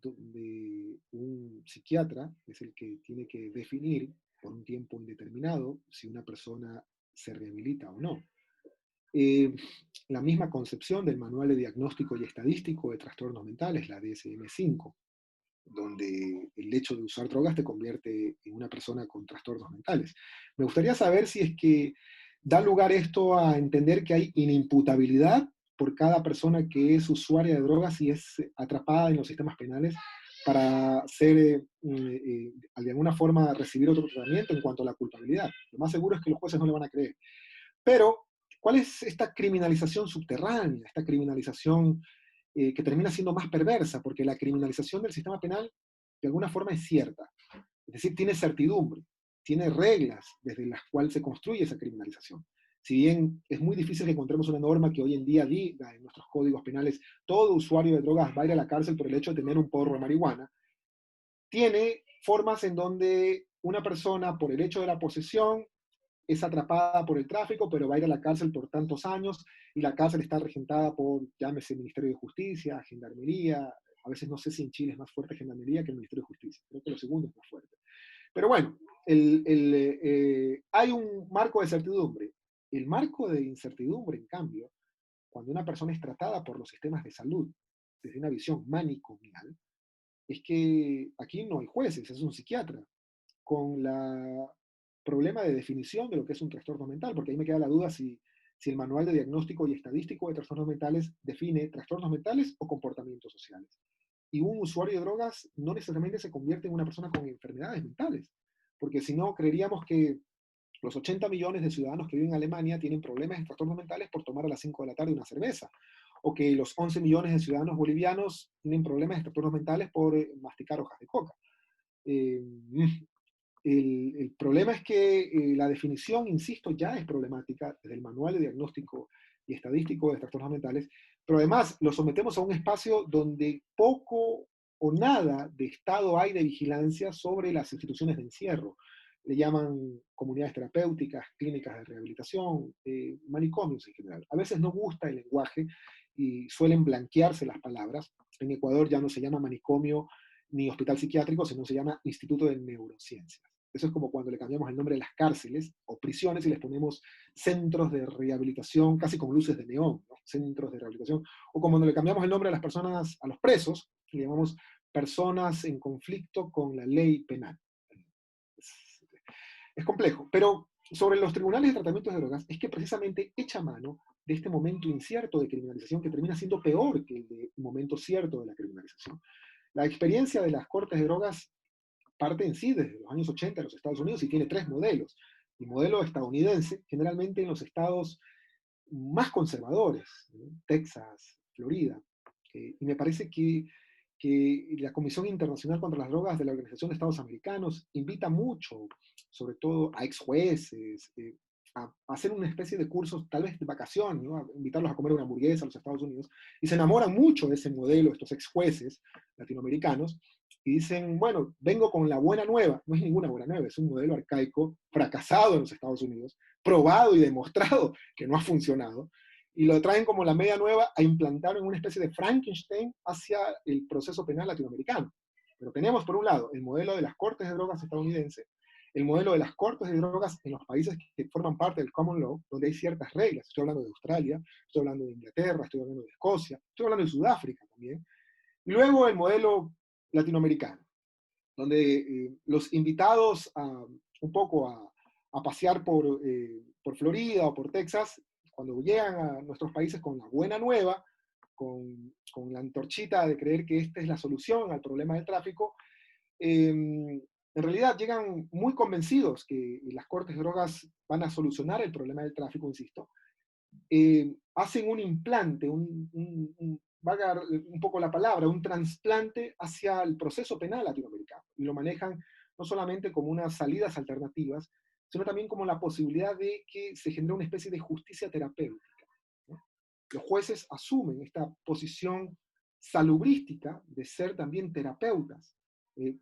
donde un psiquiatra es el que tiene que definir por un tiempo indeterminado si una persona se rehabilita o no. Eh, la misma concepción del Manual de Diagnóstico y Estadístico de Trastornos Mentales, la DSM-5, donde el hecho de usar drogas te convierte en una persona con trastornos mentales. Me gustaría saber si es que da lugar esto a entender que hay inimputabilidad por cada persona que es usuaria de drogas y es atrapada en los sistemas penales para ser, de alguna forma, recibir otro tratamiento en cuanto a la culpabilidad. Lo más seguro es que los jueces no le van a creer. Pero, ¿cuál es esta criminalización subterránea, esta criminalización que termina siendo más perversa? Porque la criminalización del sistema penal, de alguna forma, es cierta. Es decir, tiene certidumbre, tiene reglas desde las cuales se construye esa criminalización. Si bien es muy difícil que encontremos una norma que hoy en día diga en nuestros códigos penales todo usuario de drogas va a ir a la cárcel por el hecho de tener un porro de marihuana, tiene formas en donde una persona por el hecho de la posesión es atrapada por el tráfico, pero va a ir a la cárcel por tantos años y la cárcel está regentada por, llámese, Ministerio de Justicia, Gendarmería. A veces no sé si en Chile es más fuerte Gendarmería que el Ministerio de Justicia. Creo que lo segundo es más fuerte. Pero bueno, hay un marco de certidumbre. El marco de incertidumbre, en cambio, cuando una persona es tratada por los sistemas de salud desde una visión manicomial, es que aquí no hay jueces, es un psiquiatra, con la problema de definición de lo que es un trastorno mental, porque ahí me queda la duda si el manual de diagnóstico y estadístico de trastornos mentales define trastornos mentales o comportamientos sociales. Y un usuario de drogas no necesariamente se convierte en una persona con enfermedades mentales, porque si no, creeríamos que los 80 millones de ciudadanos que viven en Alemania tienen problemas de trastornos mentales por tomar a las 5 de la tarde una cerveza, o que los 11 millones de ciudadanos bolivianos tienen problemas de trastornos mentales por masticar hojas de coca. Eh, el problema es que la definición, insisto, ya es problemática desde el manual de diagnóstico y estadístico de trastornos mentales, pero además lo sometemos a un espacio donde poco o nada de Estado hay de vigilancia sobre las instituciones de encierro. Le llaman comunidades terapéuticas, clínicas de rehabilitación, manicomios en general. A veces no gusta el lenguaje y suelen blanquearse las palabras. En Ecuador ya no se llama manicomio ni hospital psiquiátrico, sino se llama Instituto de Neurociencias. Eso es como cuando le cambiamos el nombre de las cárceles o prisiones y les ponemos centros de rehabilitación, casi con luces de neón, ¿no? Centros de rehabilitación. O como cuando le cambiamos el nombre a las personas, a los presos, le llamamos personas en conflicto con la ley penal. Es, es complejo, pero sobre los tribunales de tratamiento de drogas es que precisamente echa mano de este momento incierto de criminalización que termina siendo peor que el de momento cierto de la criminalización. La experiencia de las cortes de drogas parte en sí desde los años 80 en los Estados Unidos y tiene tres modelos. El modelo estadounidense, generalmente en los estados más conservadores, ¿no? Texas, Florida, y me parece que la Comisión Internacional contra las Drogas de la Organización de Estados Americanos invita mucho, sobre todo a ex jueces, a hacer una especie de cursos, tal vez de vacación, ¿no? A invitarlos a comer una hamburguesa a los Estados Unidos, y se enamoran mucho de ese modelo, estos ex jueces latinoamericanos, y dicen, bueno, vengo con la buena nueva. No es ninguna buena nueva, es un modelo arcaico, fracasado en los Estados Unidos, probado y demostrado que no ha funcionado, y lo traen como la media nueva a implantar en una especie de Frankenstein hacia el proceso penal latinoamericano. Pero tenemos, por un lado, el modelo de las cortes de drogas estadounidense, el modelo de las cortes de drogas en los países que forman parte del common law, donde hay ciertas reglas. Estoy hablando de Australia, estoy hablando de Inglaterra, estoy hablando de Escocia, estoy hablando de Sudáfrica también. Y luego el modelo latinoamericano, donde los invitados un poco a pasear por Florida o por Texas, cuando llegan a nuestros países con la buena nueva, con la antorchita de creer que esta es la solución al problema del tráfico, en realidad llegan muy convencidos que las cortes de drogas van a solucionar el problema del tráfico, insisto. Hacen un implante, valga un poco la palabra, un trasplante hacia el proceso penal latinoamericano. Y lo manejan no solamente como unas salidas alternativas, sino también como la posibilidad de que se genere una especie de justicia terapéutica, ¿no? Los jueces asumen esta posición salubrística de ser también terapeutas.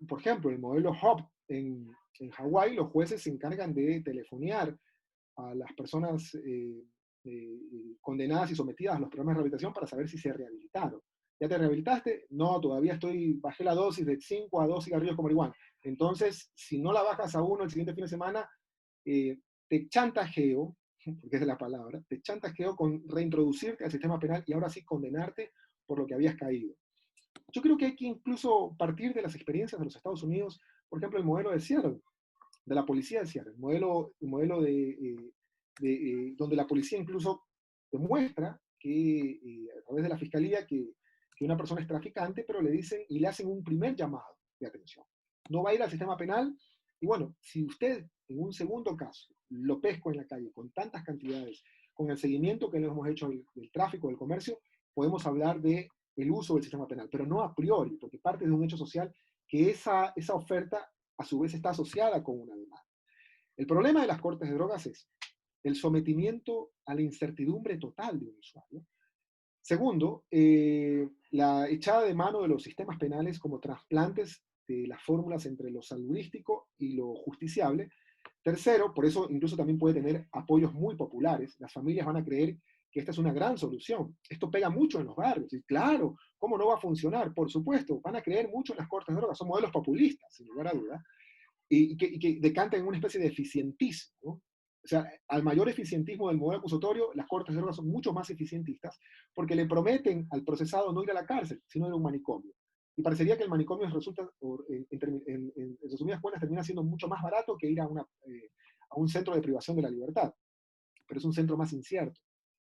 Por ejemplo, el modelo Hub en Hawái, los jueces se encargan de telefonear a las personas condenadas y sometidas a los programas de rehabilitación para saber si se rehabilitaron. ¿Ya te rehabilitaste? No, todavía bajé la dosis de 5 a 2 cigarrillos con marihuana. Entonces, si no la bajas a uno el siguiente fin de semana, te chantajeo, porque es la palabra, te chantajeo con reintroducirte al sistema penal y ahora sí condenarte por lo que habías caído. Yo creo que hay que incluso partir de las experiencias de los Estados Unidos, por ejemplo, el modelo de Seattle, de la policía de Seattle, el modelo donde la policía incluso demuestra que a través de la fiscalía que una persona es traficante, pero le dicen y le hacen un primer llamado de atención. No va a ir al sistema penal y bueno, si usted en un segundo caso lo pesco en la calle con tantas cantidades, con el seguimiento que le hemos hecho del tráfico, del comercio, podemos hablar de el uso del sistema penal, pero no a priori, porque parte de un hecho social que esa oferta a su vez está asociada con una demanda. El problema de las cortes de drogas es el sometimiento a la incertidumbre total de un usuario. Segundo, la echada de mano de los sistemas penales como trasplantes de las fórmulas entre lo saludístico y lo justiciable. Tercero, por eso incluso también puede tener apoyos muy populares. Las familias van a creer que esta es una gran solución. Esto pega mucho en los barrios. Y claro, ¿cómo no va a funcionar? Por supuesto, van a creer mucho en las cortes de drogas. Son modelos populistas, sin lugar a duda, y que decantan en una especie de eficientismo, ¿no? O sea, al mayor eficientismo del modelo acusatorio, las cortes de drogas son mucho más eficientistas porque le prometen al procesado no ir a la cárcel, sino ir a un manicomio. Y parecería que el manicomio resulta, en resumidas cuentas, termina siendo mucho más barato que ir a un centro de privación de la libertad. Pero es un centro más incierto,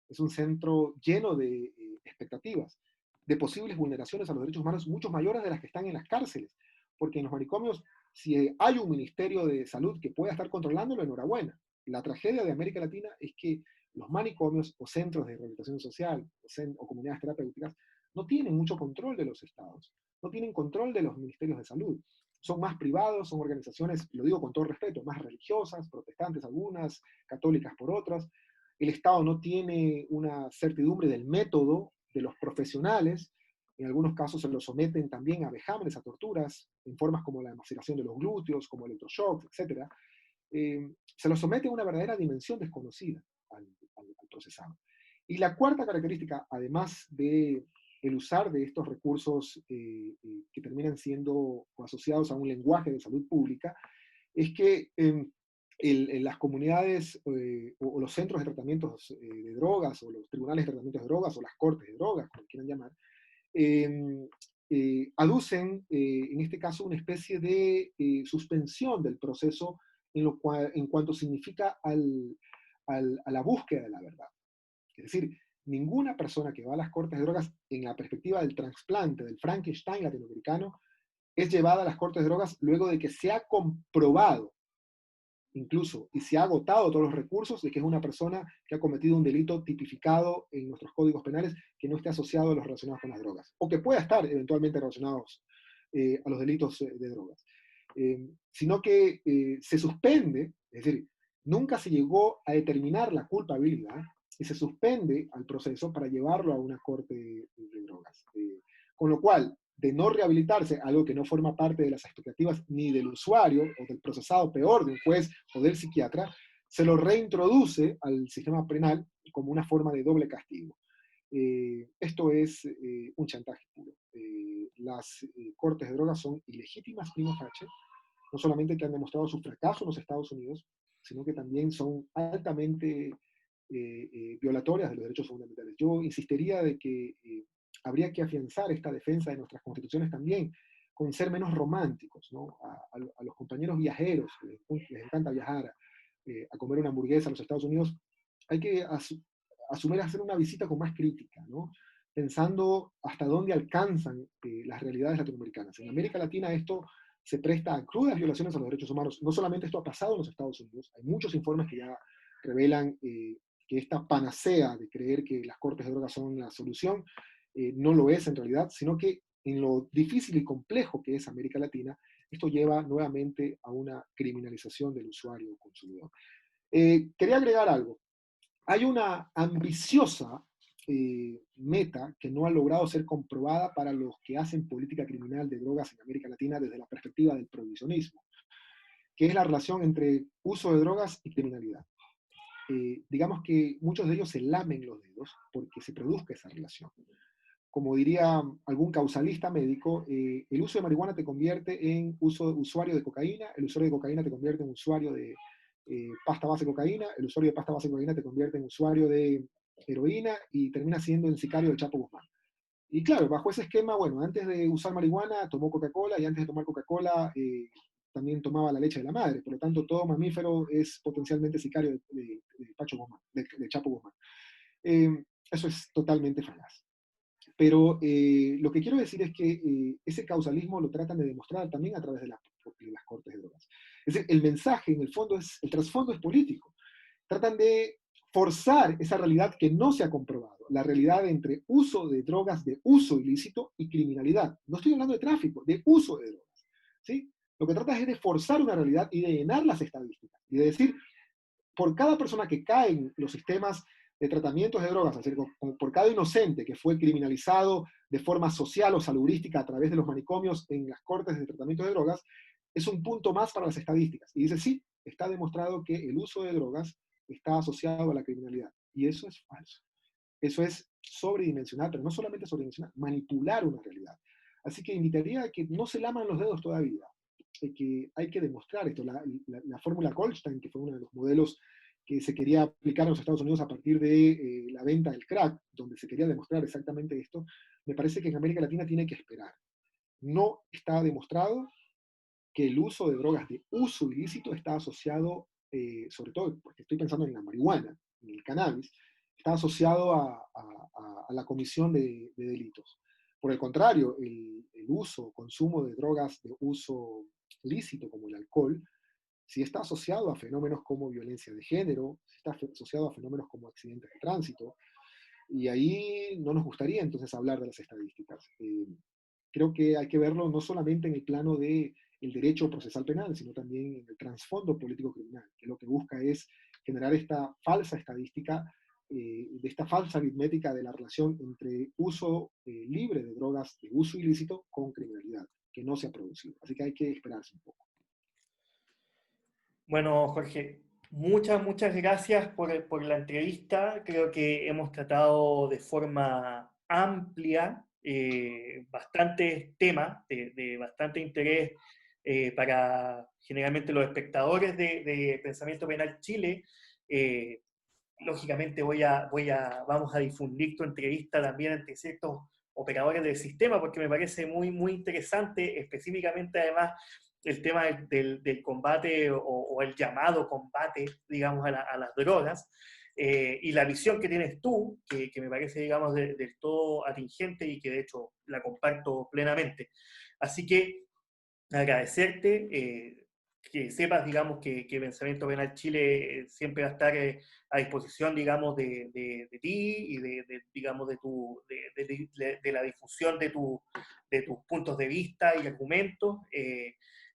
es un centro lleno de expectativas, de posibles vulneraciones a los derechos humanos mucho mayores de las que están en las cárceles. Porque en los manicomios, si hay un ministerio de salud que pueda estar controlándolo, enhorabuena. La tragedia de América Latina es que los manicomios o centros de rehabilitación social o comunidades terapéuticas no tienen mucho control de los estados, no tienen control de los ministerios de salud. Son más privados, son organizaciones, lo digo con todo respeto, más religiosas, protestantes algunas, católicas por otras. El Estado no tiene una certidumbre del método de los profesionales. En algunos casos se los someten también a vejámenes, a torturas, en formas como la maceración de los glúteos, como electroshocks, etc. Se los somete a una verdadera dimensión desconocida al procesado. Y la cuarta característica, además de el usar de estos recursos que terminan siendo asociados a un lenguaje de salud pública, es que las comunidades o los centros de tratamientos de drogas, o los tribunales de tratamientos de drogas, o las cortes de drogas, como quieran llamar, aducen, en este caso, una especie de suspensión del proceso en cuanto significa a la búsqueda de la verdad. Es decir, ninguna persona que va a las cortes de drogas en la perspectiva del trasplante, del Frankenstein latinoamericano, es llevada a las cortes de drogas luego de que se ha comprobado incluso, y se ha agotado todos los recursos de que es una persona que ha cometido un delito tipificado en nuestros códigos penales que no esté asociado a los relacionados con las drogas, o que pueda estar eventualmente relacionados a los delitos de drogas. Sino que se suspende, es decir, nunca se llegó a determinar la culpabilidad y se suspende al proceso para llevarlo a una corte de drogas. Con lo cual, de no rehabilitarse, algo que no forma parte de las expectativas ni del usuario o del procesado, peor, de un juez o del psiquiatra, se lo reintroduce al sistema penal como una forma de doble castigo. Esto es un chantaje puro. Las cortes de drogas son ilegítimas prima facie, no solamente que han demostrado su fracaso en los Estados Unidos, sino que también son altamente violatorias de los derechos fundamentales. Yo insistiría de que habría que afianzar esta defensa de nuestras constituciones también, con ser menos románticos, ¿no? A los compañeros viajeros, que les encanta viajar a comer una hamburguesa a los Estados Unidos, hay que asumir hacer una visita con más crítica, ¿no? Pensando hasta dónde alcanzan las realidades latinoamericanas. En América Latina esto se presta a crudas violaciones a los derechos humanos. No solamente esto ha pasado en los Estados Unidos, hay muchos informes que ya revelan que esta panacea de creer que las cortes de drogas son la solución no lo es en realidad, sino que en lo difícil y complejo que es América Latina, esto lleva nuevamente a una criminalización del usuario o consumidor. Quería agregar algo. Hay una ambiciosa meta que no ha logrado ser comprobada para los que hacen política criminal de drogas en América Latina desde la perspectiva del prohibicionismo, que es la relación entre uso de drogas y criminalidad. Digamos que muchos de ellos se lamen los dedos porque se produzca esa relación. Como diría algún causalista médico, el uso de marihuana te convierte en usuario de cocaína, el usuario de cocaína te convierte en usuario de pasta base de cocaína, el usuario de pasta base de cocaína te convierte en usuario de heroína y termina siendo el sicario del Chapo Guzmán. Y claro, bajo ese esquema, bueno, antes de usar marihuana tomó Coca-Cola y antes de tomar Coca-Cola también tomaba la leche de la madre. Por lo tanto, todo mamífero es potencialmente sicario de Chapo Guzmán. Eso es totalmente falaz. Pero lo que quiero decir es que ese causalismo lo tratan de demostrar también a través de las cortes de drogas. Es decir, el mensaje, en el fondo, el trasfondo es político. Tratan de forzar esa realidad que no se ha comprobado, la realidad entre uso de drogas de uso ilícito y criminalidad. No estoy hablando de tráfico, de uso de drogas, ¿sí? lo que trata es de forzar una realidad y de llenar las estadísticas. Y de decir, por cada persona que cae en los sistemas de tratamientos de drogas, es decir, por cada inocente que fue criminalizado de forma social o saludística a través de los manicomios en las cortes de tratamiento de drogas, es un punto más para las estadísticas. Y dice, sí, está demostrado que el uso de drogas está asociado a la criminalidad. Y eso es falso. Eso es sobredimensionar, pero no solamente sobredimensionar, manipular una realidad. Así que invitaría a que no se laman los dedos todavía, que hay que demostrar esto. La fórmula Goldstein, que fue uno de los modelos que se quería aplicar en los Estados Unidos a partir de la venta del crack, donde se quería demostrar exactamente esto, me parece que en América Latina tiene que esperar. No está demostrado que el uso de drogas de uso ilícito está asociado, sobre todo porque estoy pensando en la marihuana, en el cannabis, está asociado a la comisión de delitos. Por el contrario, el uso, consumo de drogas de uso lícito, como el alcohol, sí está asociado a fenómenos como violencia de género, sí está asociado a fenómenos como accidentes de tránsito, y ahí no nos gustaría entonces hablar de las estadísticas. Creo que hay que verlo no solamente en el plano de el derecho procesal penal, sino también en el trasfondo político criminal, que lo que busca es generar esta falsa estadística, de esta falsa aritmética de la relación entre uso libre de drogas de uso ilícito con criminalidad, que no se ha producido. Así que hay que esperarse un poco. Bueno, Jorge, muchas gracias por la entrevista. Creo que hemos tratado de forma amplia bastantes temas de bastante interés para generalmente los espectadores de Pensamiento Penal Chile. Eh, Lógicamente vamos a difundir tu entrevista también entre ciertos operadores del sistema, porque me parece muy interesante, específicamente además el tema del combate o el llamado combate, digamos, a las drogas, y la visión que tienes tú, que me parece, digamos, del todo atingente y que de hecho la comparto plenamente. Así que agradecerte, que sepas, digamos, que Pensamiento Penal Chile siempre va a estar a disposición, digamos, de ti y digamos, de la difusión de tus puntos de vista y argumentos.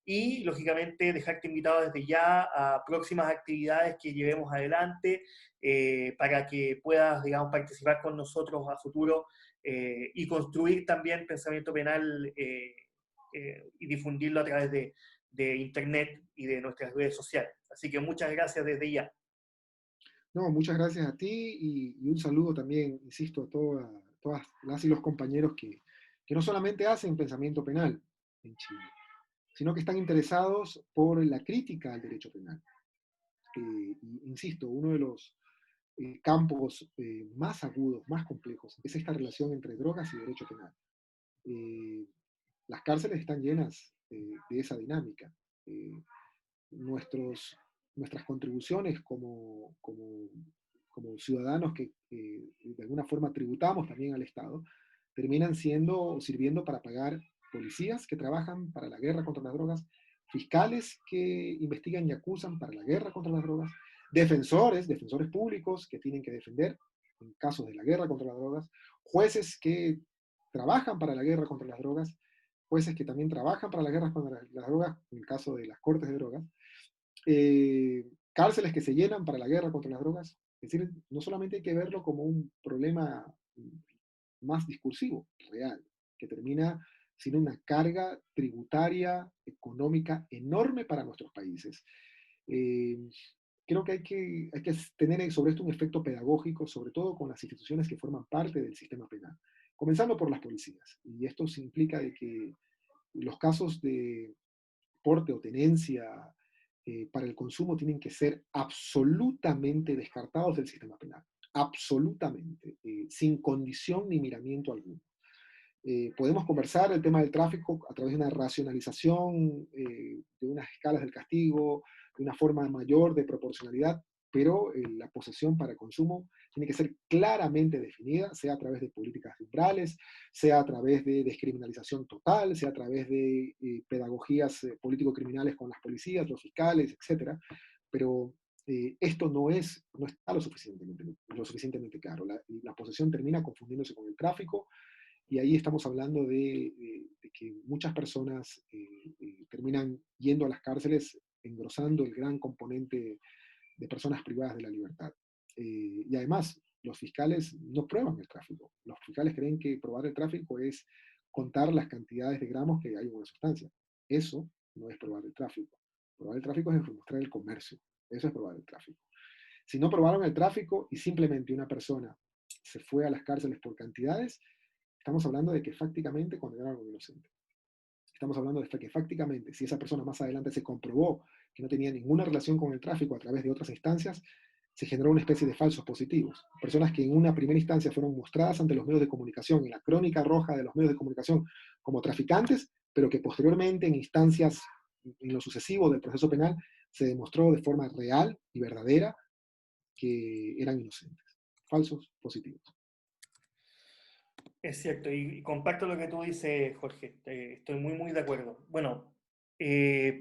Y, lógicamente, dejarte invitado desde ya a próximas actividades que llevemos adelante para que puedas, digamos, participar con nosotros a futuro y construir también pensamiento penal y difundirlo a través de Internet y de nuestras redes sociales. Así que muchas gracias desde ya. No, muchas gracias a ti y un saludo también, insisto, a todas las y los compañeros que no solamente hacen pensamiento penal en Chile, sino que están interesados por la crítica al derecho penal. Insisto, uno de los campos más agudos, más complejos, es esta relación entre drogas y derecho penal. Eh, las cárceles están llenas de esa dinámica. Eh, nuestras contribuciones como ciudadanos que de alguna forma tributamos también al Estado, terminan sirviendo para pagar policías que trabajan para la guerra contra las drogas, fiscales que investigan y acusan para la guerra contra las drogas, defensores públicos que tienen que defender en casos de la guerra contra las drogas, jueces que trabajan para la guerra contra las drogas, jueces que también trabajan para la guerra contra las drogas, en el caso de las cortes de drogas, cárceles que se llenan para la guerra contra las drogas. Es decir, no solamente hay que verlo como un problema más discursivo, real, que termina siendo una carga tributaria, económica enorme para nuestros países. Eh, Creo que hay que tener sobre esto un efecto pedagógico, sobre todo con las instituciones que forman parte del sistema penal, comenzando por las policías. Y esto implica de que los casos de porte o tenencia para el consumo tienen que ser absolutamente descartados del sistema penal, absolutamente, sin condición ni miramiento alguno. Podemos conversar el tema del tráfico a través de una racionalización de unas escalas del castigo, de una forma mayor de proporcionalidad, pero la posesión para consumo tiene que ser claramente definida, sea a través de políticas de umbrales, sea a través de descriminalización total, sea a través de pedagogías político-criminales con las policías, los fiscales, etcétera. Pero esto no está lo suficientemente claro. La posesión termina confundiéndose con el tráfico y ahí estamos hablando de que muchas personas terminan yendo a las cárceles, engrosando el gran componente de personas privadas de la libertad. Y además, los fiscales no prueban el tráfico. Los fiscales creen que probar el tráfico es contar las cantidades de gramos que hay en una sustancia. Eso no es probar el tráfico. Probar el tráfico es demostrar el comercio. Eso es probar el tráfico. Si no probaron el tráfico y simplemente una persona se fue a las cárceles por cantidades, estamos hablando de que fácticamente condenaron a un inocente. Estamos hablando de que fácticamente, si esa persona más adelante se comprobó que no tenía ninguna relación con el tráfico a través de otras instancias, se generó una especie de falsos positivos. Personas que en una primera instancia fueron mostradas ante los medios de comunicación, en la crónica roja de los medios de comunicación, como traficantes, pero que posteriormente en instancias, en lo sucesivo del proceso penal, se demostró de forma real y verdadera que eran inocentes. Falsos positivos. Es cierto, y comparto lo que tú dices, Jorge, estoy muy, muy de acuerdo. Bueno,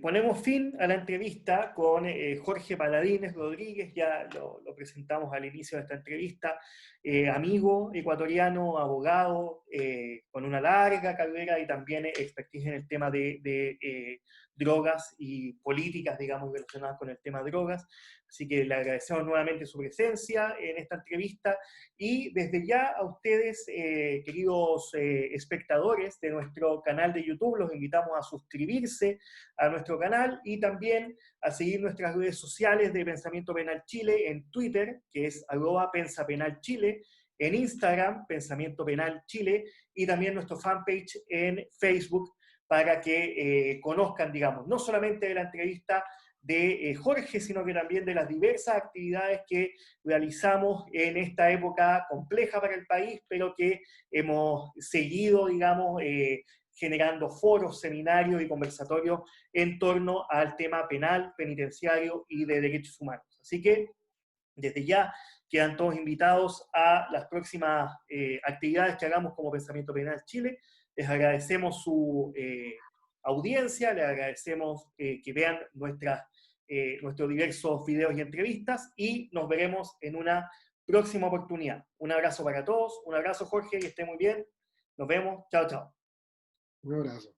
ponemos fin a la entrevista con Jorge Paladines Rodríguez, ya lo presentamos al inicio de esta entrevista, amigo ecuatoriano, abogado, con una larga carrera y también expertise en el tema de drogas y políticas, digamos, relacionadas con el tema de drogas. Así que le agradecemos nuevamente su presencia en esta entrevista y desde ya a ustedes, queridos espectadores de nuestro canal de YouTube, los invitamos a suscribirse a nuestro canal y también a seguir nuestras redes sociales de Pensamiento Penal Chile en Twitter, que es @pensapenalchile, en Instagram, Pensamiento Penal Chile, y también nuestro fanpage en Facebook para que conozcan, digamos, no solamente de la entrevista de Jorge, sino que también de las diversas actividades que realizamos en esta época compleja para el país, pero que hemos seguido, digamos, generando foros, seminarios y conversatorios en torno al tema penal, penitenciario y de derechos humanos. Así que desde ya quedan todos invitados a las próximas actividades que hagamos como Pensamiento Penal Chile. Les agradecemos su audiencia, les agradecemos que vean nuestros diversos videos y entrevistas y nos veremos en una próxima oportunidad. Un abrazo para todos, un abrazo Jorge, que esté muy bien. Nos vemos, chao, chao. Un abrazo.